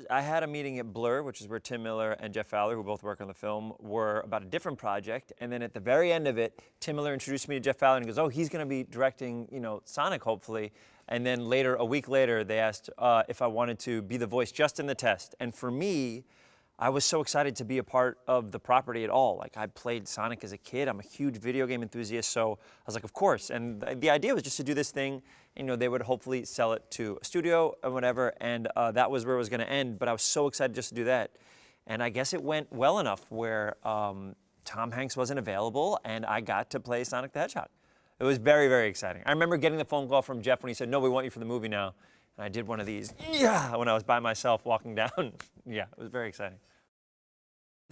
I had a meeting at Blur, which is where Tim Miller and Jeff Fowler, who both work on the film, were about a different project. And then at the very end of it, Tim Miller introduced me to Jeff Fowler and he goes, oh, he's going to be directing, you know, Sonic, hopefully. And then later, a week later, they asked if I wanted to be the voice just in the test. And for me, I was so excited to be a part of the property at all. Like, I played Sonic as a kid. I'm a huge video game enthusiast, so I was like, of course. And the idea was just to do this thing. You know, they would hopefully sell it to a studio or whatever, and that was where it was going to end. But I was so excited just to do that. And I guess it went well enough where Tom Hanks wasn't available, and I got to play Sonic the Hedgehog. It was very, very exciting. I remember getting the phone call from Jeff when he said, no, we want you for the movie now. And I did one of these, yeah, when I was by myself walking down. Yeah, it was very exciting.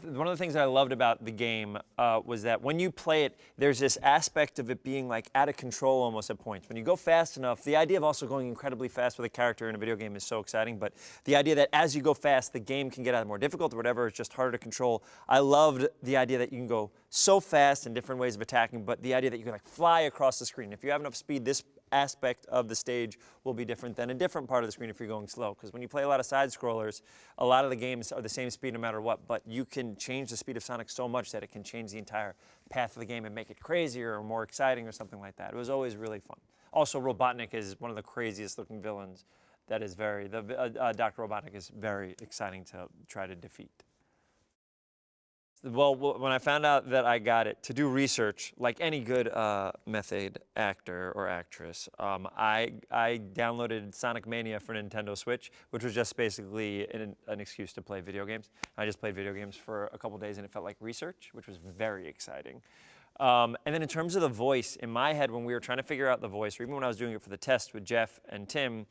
One of the things that I loved about the game was that when you play it, there's this aspect of it being like out of control almost at points. When you go fast enough, the idea of also going incredibly fast with a character in a video game is so exciting, but the idea that as you go fast, the game can get either more difficult or whatever, it's just harder to control. I loved the idea that you can go so fast in different ways of attacking, but the idea that you can like fly across the screen. If you have enough speed, this aspect of the stage will be different than a different part of the screen if you're going slow. Because when you play a lot of side scrollers, a lot of the games are the same speed no matter what, but you can change the speed of Sonic so much that it can change the entire path of the game and make it crazier or more exciting or something like that. It was always really fun. Also, Robotnik is one of the craziest looking villains. That is Dr. Robotnik is very exciting to try to defeat. Well, when I found out that I got it, to do research, like any good method actor or actress, I downloaded Sonic Mania for Nintendo Switch, which was just basically an excuse to play video games. I just played video games for a couple days and it felt like research, which was very exciting. And then in terms of the voice, in my head when we were trying to figure out the voice, or even when I was doing it for the test with Jeff and Tim,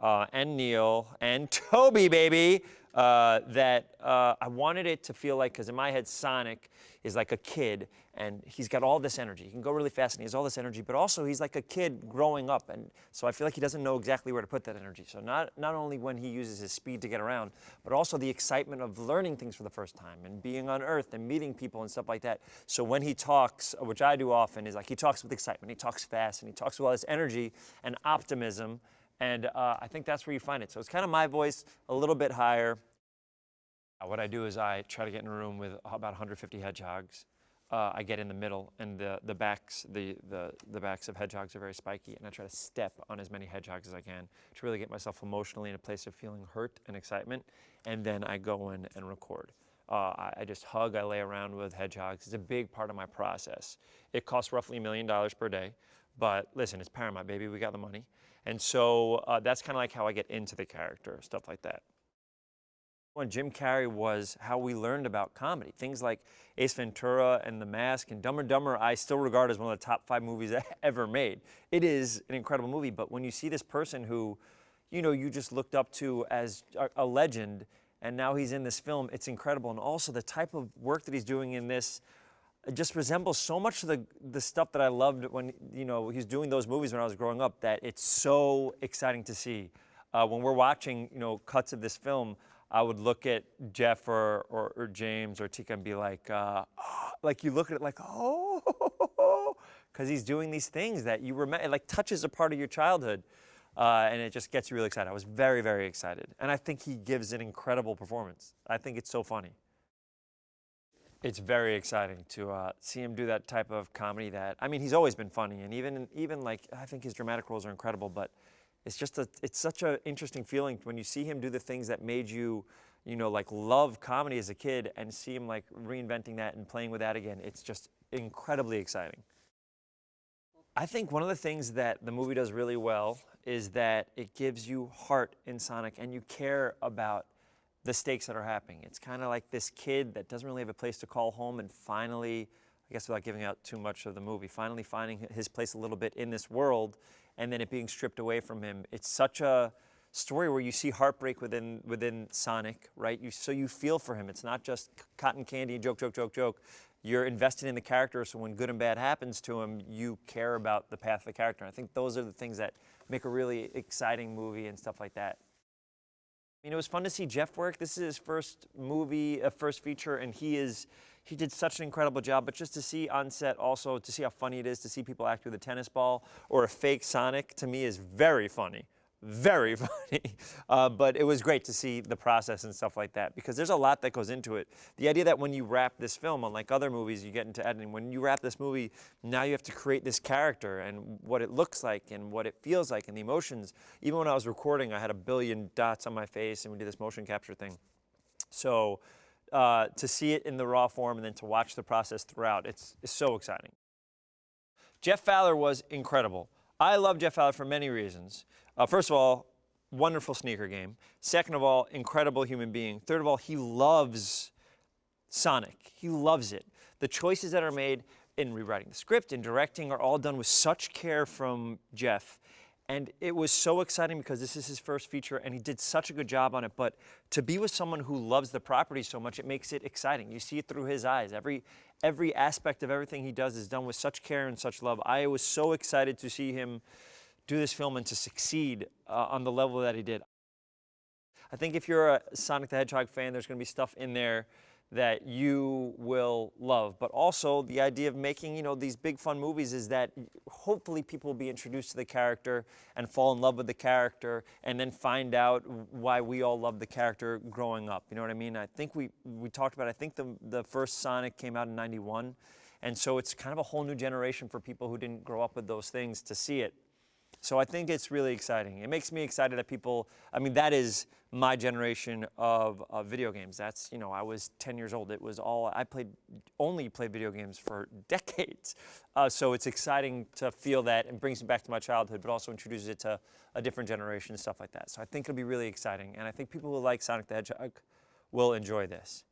and Neil, and Toby, baby, that I wanted it to feel like, because in my head, Sonic is like a kid, and he's got all this energy. He can go really fast, and he has all this energy, but also he's like a kid growing up, and so I feel like he doesn't know exactly where to put that energy. So not only when he uses his speed to get around, but also the excitement of learning things for the first time, and being on Earth, and meeting people, and stuff like that. So when he talks, which I do often, is like he talks with excitement, he talks fast, and he talks with all this energy and optimism. And I think that's where you find it. So it's kind of my voice, a little bit higher. What I do is I try to get in a room with about 150 hedgehogs. I get in the middle, and the backs of hedgehogs are very spiky, and I try to step on as many hedgehogs as I can to really get myself emotionally in a place of feeling hurt and excitement, and then I go in and record. I just hug, I lay around with hedgehogs. It's a big part of my process. It costs roughly $1 million per day, but listen, it's Paramount, baby, we got the money. And so that's kind of like how I get into the character, stuff like that. When Jim Carrey was how we learned about comedy. Things like Ace Ventura and The Mask and Dumb and Dumber, I still regard as one of the top 5 movies ever made. It is an incredible movie, but when you see this person who, you know, you just looked up to as a legend, and now he's in this film, it's incredible. And also the type of work that he's doing in this, it just resembles so much of the stuff that I loved when, you know, he was doing those movies when I was growing up, that it's so exciting to see. When we're watching, you know, cuts of this film, I would look at Jeff or James or Tika and be like, like you look at it like, oh, because he's doing these things that you remember, it like touches a part of your childhood, and it just gets you really excited. I was very, very excited. And I think he gives an incredible performance. I think it's so funny. It's very exciting to see him do that type of comedy that, I mean, he's always been funny, and even like, I think his dramatic roles are incredible, but it's just it's such an interesting feeling when you see him do the things that made you, you know, like love comedy as a kid, and see him like reinventing that and playing with that again. It's just incredibly exciting. I think one of the things that the movie does really well is that it gives you heart in Sonic, and you care about the stakes that are happening. It's kind of like this kid that doesn't really have a place to call home, and finally, I guess without giving out too much of the movie, finally finding his place a little bit in this world, and then it being stripped away from him. It's such a story where you see heartbreak within Sonic, right? So you feel for him. It's not just cotton candy, joke, joke, joke, joke. You're invested in the character, so when good and bad happens to him, you care about the path of the character. And I think those are the things that make a really exciting movie and stuff like that. I mean, it was fun to see Jeff work. This is his first movie, first feature, and he did such an incredible job. But just to see on set also, to see how funny it is to see people act with a tennis ball or a fake Sonic, to me is very funny. very funny. But it was great to see the process and stuff like that, because there's a lot that goes into it. The idea that when you wrap this film, unlike other movies, you get into editing, when you wrap this movie, now you have to create this character and what it looks like and what it feels like and the emotions. Even when I was recording, I had a billion dots on my face and we did this motion capture thing. So to see it in the raw form and then to watch the process throughout, it's so exciting. Jeff Fowler was incredible. I love Jeff Fowler for many reasons. First of all, wonderful sneaker game. Second of all, incredible human being. Third of all, he loves Sonic. He loves it. The choices that are made in rewriting the script and directing are all done with such care from Jeff. And it was so exciting because this is his first feature and he did such a good job on it. But to be with someone who loves the property so much, it makes it exciting. You see it through his eyes. Every aspect of everything he does is done with such care and such love. I was so excited to see him do this film and to succeed on the level that he did. I think if you're a Sonic the Hedgehog fan, there's going to be stuff in there that you will love. But also the idea of making, these big fun movies is that hopefully people will be introduced to the character and fall in love with the character and then find out why we all love the character growing up. You know what I mean? I think we talked about, I think the first Sonic came out in '91. And so it's kind of a whole new generation for people who didn't grow up with those things to see it. So I think it's really exciting. It makes me excited that people, that is my generation of video games. That's, I was 10 years old. It was all, only played video games for decades. So it's exciting to feel that and brings me back to my childhood, but also introduces it to a different generation and stuff like that. So I think it'll be really exciting. And I think people who like Sonic the Hedgehog will enjoy this.